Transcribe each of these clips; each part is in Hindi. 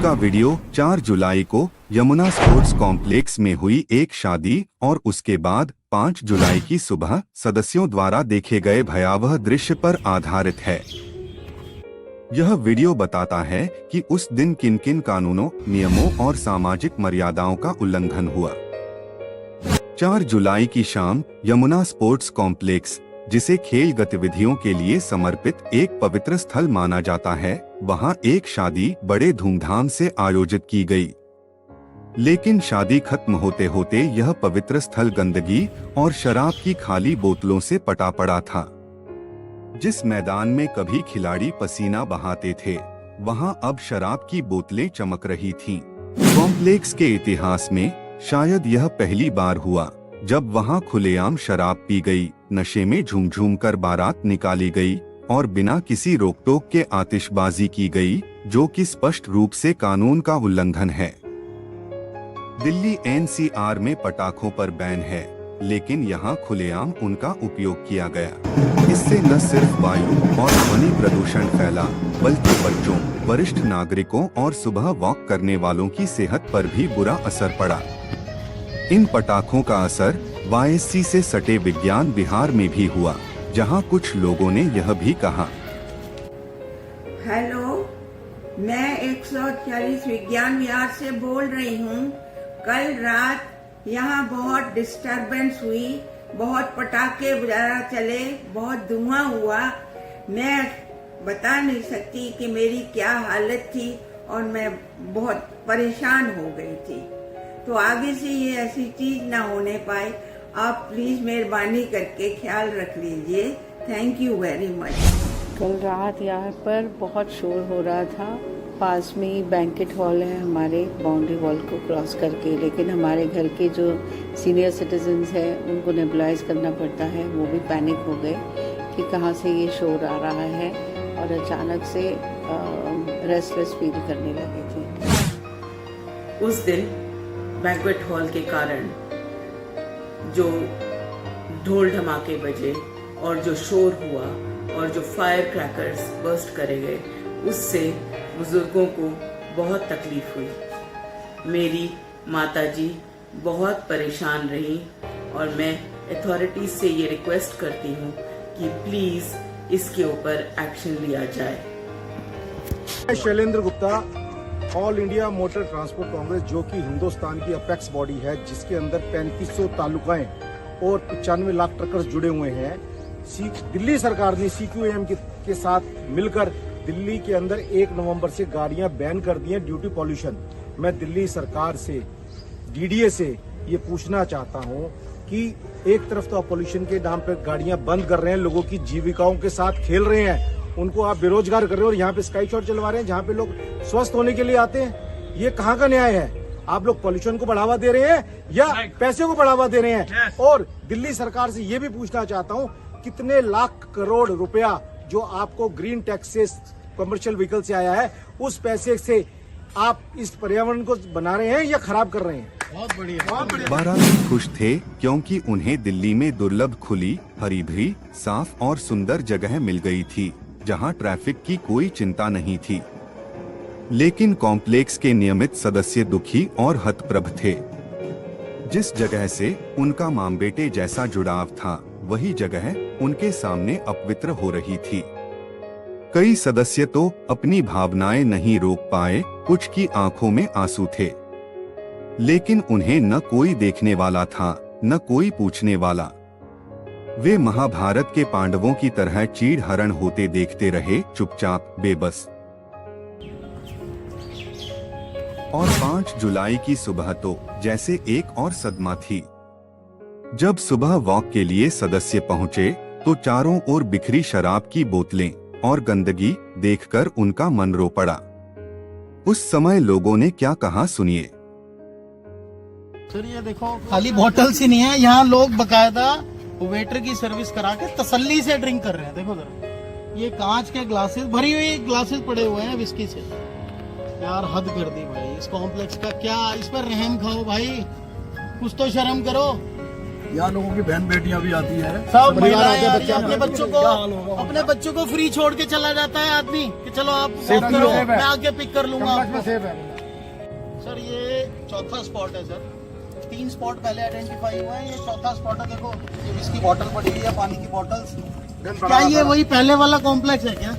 का वीडियो 4 जुलाई को यमुना स्पोर्ट्स कॉम्प्लेक्स में हुई एक शादी और उसके बाद 5 जुलाई की सुबह सदस्यों द्वारा देखे गए भयावह दृश्य पर आधारित है। यह वीडियो बताता है कि उस दिन किन किन कानूनों, नियमों और सामाजिक मर्यादाओं का उल्लंघन हुआ। 4 जुलाई की शाम यमुना स्पोर्ट्स कॉम्प्लेक्स, जिसे खेल गतिविधियों के लिए समर्पित एक पवित्र स्थल माना जाता है, वहां एक शादी बड़े धूमधाम से आयोजित की गई। लेकिन शादी खत्म होते होते यह पवित्र स्थल गंदगी और शराब की खाली बोतलों से पटा पड़ा था। जिस मैदान में कभी खिलाड़ी पसीना बहाते थे, वहां अब शराब की बोतलें चमक रही थीं। कॉम्प्लेक्स के इतिहास में शायद यह पहली बार हुआ जब वहां खुलेआम शराब पी गई, नशे में झूम कर बारात निकाली गई और बिना किसी रोक टोक के आतिशबाजी की गई, जो कि स्पष्ट रूप से कानून का उल्लंघन है। दिल्ली एनसीआर में पटाखों पर बैन है, लेकिन यहाँ खुलेआम उनका उपयोग किया गया। इससे न सिर्फ वायु और ध्वनि प्रदूषण फैला, बल्कि बच्चों, वरिष्ठ नागरिकों और सुबह वॉक करने वालों की सेहत पर भी बुरा असर पड़ा। इन पटाखों का असर वाईएससी से सटे विज्ञान विहार में भी हुआ, जहां कुछ लोगों ने यह भी कहा। हेलो, मैं 140 विज्ञान विहार से बोल रही हूँ। कल रात यहाँ बहुत डिस्टरबेंस हुई, बहुत पटाखे वगैरह चले, बहुत धुआं हुआ। मैं बता नहीं सकती कि मेरी क्या हालत थी और मैं बहुत परेशान हो गई थी। तो आगे से ये ऐसी चीज ना होने पाए, आप प्लीज मेहरबानी करके ख्याल रख लीजिए। Thank you very much. कल रात यहाँ पर बहुत शोर हो रहा था। पास में ही बैंकेट हॉल है हमारे, बाउंड्री वॉल को क्रॉस करके, लेकिन हमारे घर के जो सीनियर सिटीजन्स हैं उनको नेबुलाइज करना पड़ता है। वो भी पैनिक हो गए कि कहाँ से ये शोर आ रहा है और अचानक से रेस्टलेस फील करने लगे थे। उस दिन बैंक्वेट हॉल के कारण जो ढोल धमाके बजे और जो शोर हुआ और जो फायर क्रैकर्स बर्स्ट करे गए, उससे बुजुर्गों को बहुत तकलीफ हुई। मेरी माताजी बहुत परेशान रही और मैं अथॉरिटीज से ये रिक्वेस्ट करती हूँ कि प्लीज इसके ऊपर एक्शन लिया जाए। Shailendra Gupta, all India motor transport Congress, जो कि हिंदुस्तान की अपेक्स बॉडी है, जिसके अंदर 3500 तालुकाएं और 95 लाख ट्रकर्स जुड़े हुए हैं। दिल्ली सरकार ने CQAM के साथ मिलकर दिल्ली के अंदर 1 नवंबर से गाड़ियां बैन कर दी हैं, ड्यूटी पॉल्यूशन। मैं दिल्ली सरकार से, DDA से ये पूछना चाहता हूँ कि एक तरफ तो आप पॉल्यूशन के नाम पर गाड़ियां बंद कर रहे हैं, लोगों की जीविकाओं के साथ खेल रहे हैं, उनको आप बेरोजगार कर रहे हो और यहाँ पे स्काई शॉट चलवा रहे हैं जहाँ पे लोग स्वस्थ होने के लिए आते हैं। ये कहाँ का न्याय है? आप लोग पॉल्यूशन को बढ़ावा दे रहे हैं या पैसे को बढ़ावा दे रहे हैं? और दिल्ली सरकार से ये भी पूछना चाहता हूँ, कितने लाख करोड़ रुपया जो आपको ग्रीन टैक्स से, कमर्शियल व्हीकल से आया है, उस पैसे से आप इस पर्यावरण को बना रहे हैं या खराब कर रहे हैं? बहुत बढ़िया। बाराती खुश थे क्योंकि उन्हें दिल्ली में दुर्लभ खुली, हरी भरी, साफ और सुंदर जगह मिल गई थी, जहां ट्रैफिक की कोई चिंता नहीं थी। लेकिन कॉम्प्लेक्स के नियमित सदस्य दुखी और हतप्रभ थे। जिस जगह से उनका मां बेटे जैसा जुड़ाव था, वही जगह उनके सामने अपवित्र हो रही थी। कई सदस्य तो अपनी भावनाएं नहीं रोक पाए, कुछ की आंखों में आंसू थे। लेकिन उन्हें न कोई देखने वाला था, न कोई पूछने वाला। वे महाभारत के पांडवों की तरह चीड़ हरण होते देखते रहे, चुपचाप, बेबस। और 5 जुलाई की सुबह तो जैसे एक और सदमा थी। जब सुबह वॉक के लिए सदस्य पहुंचे तो चारों ओर बिखरी शराब की बोतलें और गंदगी देखकर उनका मन रो पड़ा। उस समय लोगों ने क्या कहा, सुनिए। सर ये देखो, खाली बॉटल्स ही नहीं है, यहाँ लोग बकायदा वेटर की सर्विस करा के तसल्ली से ड्रिंक कर रहे हैं। देखो जरा, ये कांच के ग्लासेस, भरी हुई ग्लासेस पड़े हुए हैं विस्की से। यार हद कर दी भाई इस कॉम्प्लेक्स का। क्या इस पर रहम खाओ भाई, कुछ तो शर्म करो। यहाँ लोगों की बहन बेटियां भी आती है, सब अपने बच्चों को फ्री छोड़ के चला जाता है आदमी कि चलो आप मैं आगे पिक कर लूंगा आपको। चौथा स्पॉट है सर। 3 स्पॉट पहले आइडेंटिफाई हुआ है, ये चौथा स्पॉट है। देखो ये इसकी बॉटल पड़ी हुई है, पानी की बॉटल्स। क्या ये वही पहले वाला कॉम्प्लेक्स है क्या?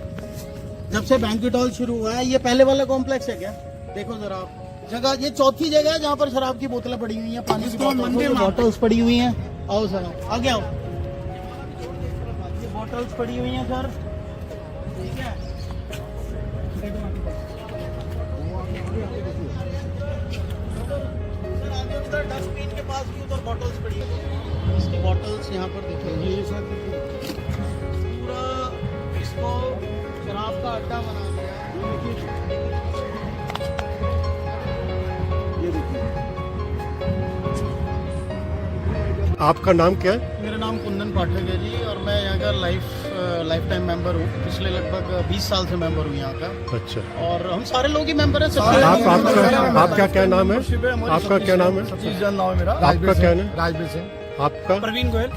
जब से बैंक्वेट हॉल शुरू हुआ है ये पहले वाला कॉम्प्लेक्स है क्या? देखो जरा आप जगह, ये चौथी जगह है जहाँ पर शराब की बोतलें पड़ी हुई हैं, पानी की बॉटल्स पड़ी हुई हैं। आओ सर आगे आओ, ये बॉटल्स पड़ी हुई हैं सर, ठीक है। सर आगे उधर डस्टबिन के पास भी उधर बॉटल्स पड़ी है, इसकी बॉटल्स यहाँ पर देखिए। ये सर पूरा इसको शराब का अड्डा बना दिया है। ये देखिए। आपका नाम क्या है? मेरा नाम कुंदन पाठक है जी, और मैं यहाँ का लाइफ टाइम मेंबर हूँ। पिछले लगभग 20 साल से मेंबर हूँ यहाँ का। अच्छा, और हम सारे लोग ही मेंबर हैं। आपका क्या नाम है? आपका क्या नाम है? नाम है मेरा। आपका क्या नाम है? राजवीर सिंह। आपका? प्रवीण गोयल।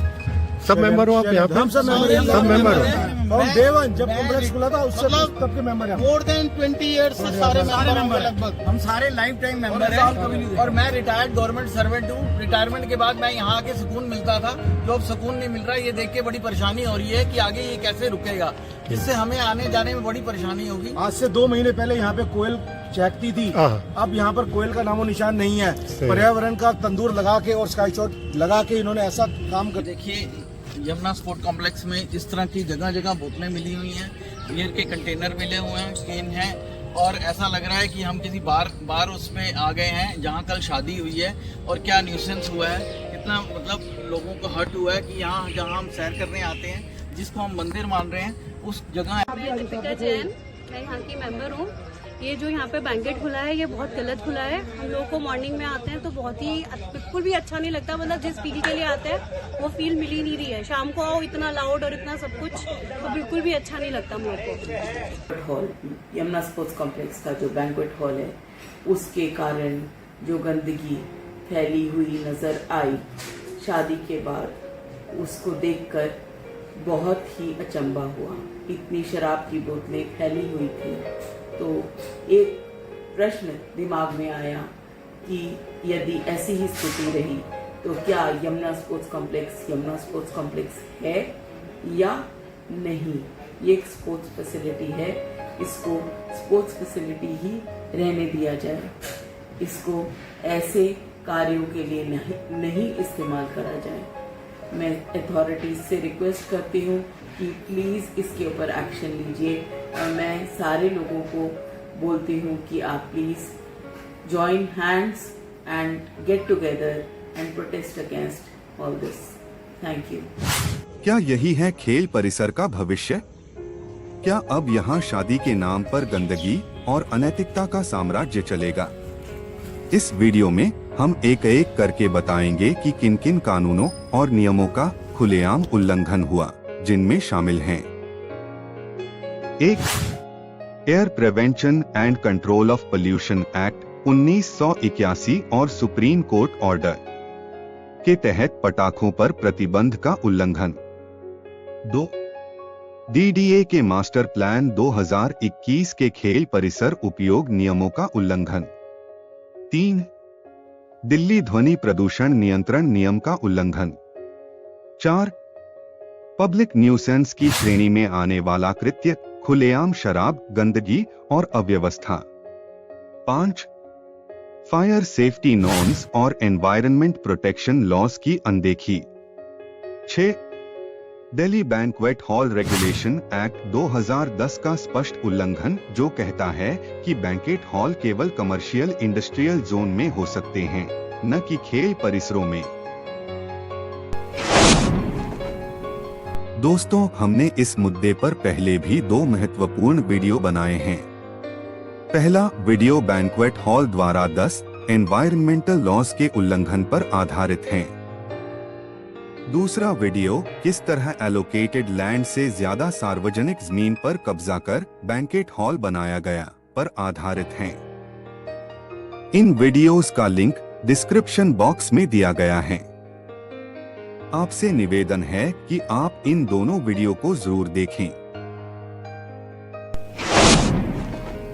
सब मेंबर हो आप यहाँ पे? हम सब मेंबर हो। और डे 1 जब कॉम्प्लेक्स खुला था उससे तब के मेंबर हैं। मोर देन 20 ईयर्स से सारे मेंबर लगभग। हम सारे लाइफ टाइम मेंबर हैं और मैं रिटायर्ड गवर्नमेंट सर्वेंट हूँ। रिटायरमेंट के बाद मैं यहाँ आके सुकून मिलता था, जो अब सुकून नहीं मिल रहा है। ये देख के बड़ी परेशानी हो रही है कि आगे ये कैसे रुकेगा, इससे हमें आने जाने में बड़ी परेशानी होगी। आज से 2 महीने पहले यहाँ पे कोयल चहकती थी, अब यहाँ पर कोयल का नामो निशान नहीं है। पर्यावरण का तंदूर लगा के और स्काई शॉट लगा के इन्होंने ऐसा काम कर। देखिए यमुना स्पोर्ट कॉम्प्लेक्स में इस तरह की जगह जगह बोतलें मिली हुई हैं, बियर के कंटेनर मिले हुए हैं, केन हैं, और ऐसा लग रहा है कि हम किसी बार उसमें आ गए हैं जहाँ कल शादी हुई है। और क्या न्यूसेंस हुआ है, कितना मतलब लोगों को हर्ट हुआ है कि यहाँ जहाँ हम सैर करने आते हैं, जिसको हम मंदिर मान रहे हैं, उस जगह। मैं दीपिका जैन, मैं यहाँ की मेंबर हूँ। ये जो यहाँ पे बैंकेट खुला है ये बहुत गलत खुला है। हम लोग को मॉर्निंग में आते हैं तो बहुत ही बिल्कुल भी अच्छा नहीं लगता, मतलब जिस फील के लिए आते हैं वो फील मिल ही नहीं रही है। शाम को आओ इतना लाउड और इतना सब कुछ, तो बिल्कुल भी अच्छा नहीं लगता मेरे को। हॉल, यमुना स्पोर्ट्स कॉम्प्लेक्स का जो बैंक्वेट हॉल है, उसके कारण जो गंदगी फैली हुई नजर आई शादी के बाद, उसको देखकर बहुत ही अचंभा हुआ। इतनी शराब की बोतलें फैली हुई थी, तो एक प्रश्न दिमाग में आया कि यदि ऐसी ही स्थिति रही तो क्या यमुना स्पोर्ट्स कॉम्प्लेक्स है या नहीं। ये एक स्पोर्ट्स फैसिलिटी है, इसको स्पोर्ट्स फैसिलिटी ही रहने दिया जाए, इसको ऐसे कार्यों के लिए नहीं इस्तेमाल करा जाए। मैं अथॉरिटीज से रिक्वेस्ट करती हूँ कि प्लीज़ इसके ऊपर एक्शन लीजिए। और मैं सारे लोगों को बोलती हूँ कि आप please join hands and get together and protest against all this. Thank you. क्या यही है खेल परिसर का भविष्य? क्या अब यहाँ शादी के नाम पर गंदगी और अनैतिकता का साम्राज्य चलेगा? इस वीडियो में हम एक एक करके बताएंगे कि किन किन कानूनों और नियमों का खुलेआम उल्लंघन हुआ, जिनमें शामिल हैं 1. Air prevention and control of pollution act 1981 और सुप्रीम कोर्ट ऑर्डर के तहत पटाखों पर प्रतिबंध का उल्लंघन। 2. DDA के मास्टर प्लान 2021 के खेल परिसर उपयोग नियमों का उल्लंघन। 3. दिल्ली ध्वनि प्रदूषण नियंत्रण नियम का उल्लंघन। 4. पब्लिक न्यूसेंस की श्रेणी में आने वाला कृत्य, खुलेआम शराब, गंदगी और अव्यवस्था। 5. फायर सेफ्टी नॉर्म्स और एनवायरनमेंट प्रोटेक्शन लॉज की अनदेखी। 6. Delhi banquet hall regulation act 2010 का स्पष्ट उल्लंघन, जो कहता है कि बैंक्वेट हॉल केवल कमर्शियल इंडस्ट्रियल जोन में हो सकते हैं, न कि खेल परिसरों में। दोस्तों, हमने इस मुद्दे पर पहले भी 2 महत्वपूर्ण वीडियो बनाए हैं। पहला वीडियो बैंक्वेट हॉल द्वारा 10 एनवायरमेंटल लॉज के उल्लंघन पर आधारित है। दूसरा वीडियो किस तरह एलोकेटेड लैंड से ज्यादा सार्वजनिक जमीन पर कब्जा कर बैंक्वेट हॉल बनाया गया पर आधारित है। इन वीडियोस का लिंक डिस्क्रिप्शन बॉक्स में दिया गया है। आपसे निवेदन है कि आप इन दोनों वीडियो को जरूर देखें।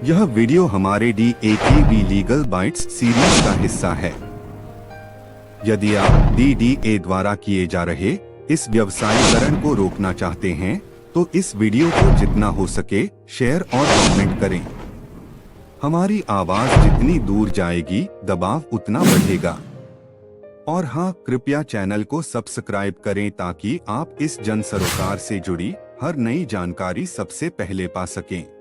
यह वीडियो हमारे DAKB लीगल बाइट्स सीरीज का हिस्सा है। यदि आप DDA द्वारा किए जा रहे इस व्यवसायीकरण को रोकना चाहते हैं तो इस वीडियो को जितना हो सके शेयर और कमेंट करें। हमारी आवाज जितनी दूर जाएगी दबाव उतना बढ़ेगा। और हाँ, कृपया चैनल को सब्सक्राइब करें ताकि आप इस जन सरोकार से जुड़ी हर नई जानकारी सबसे पहले पा सकें।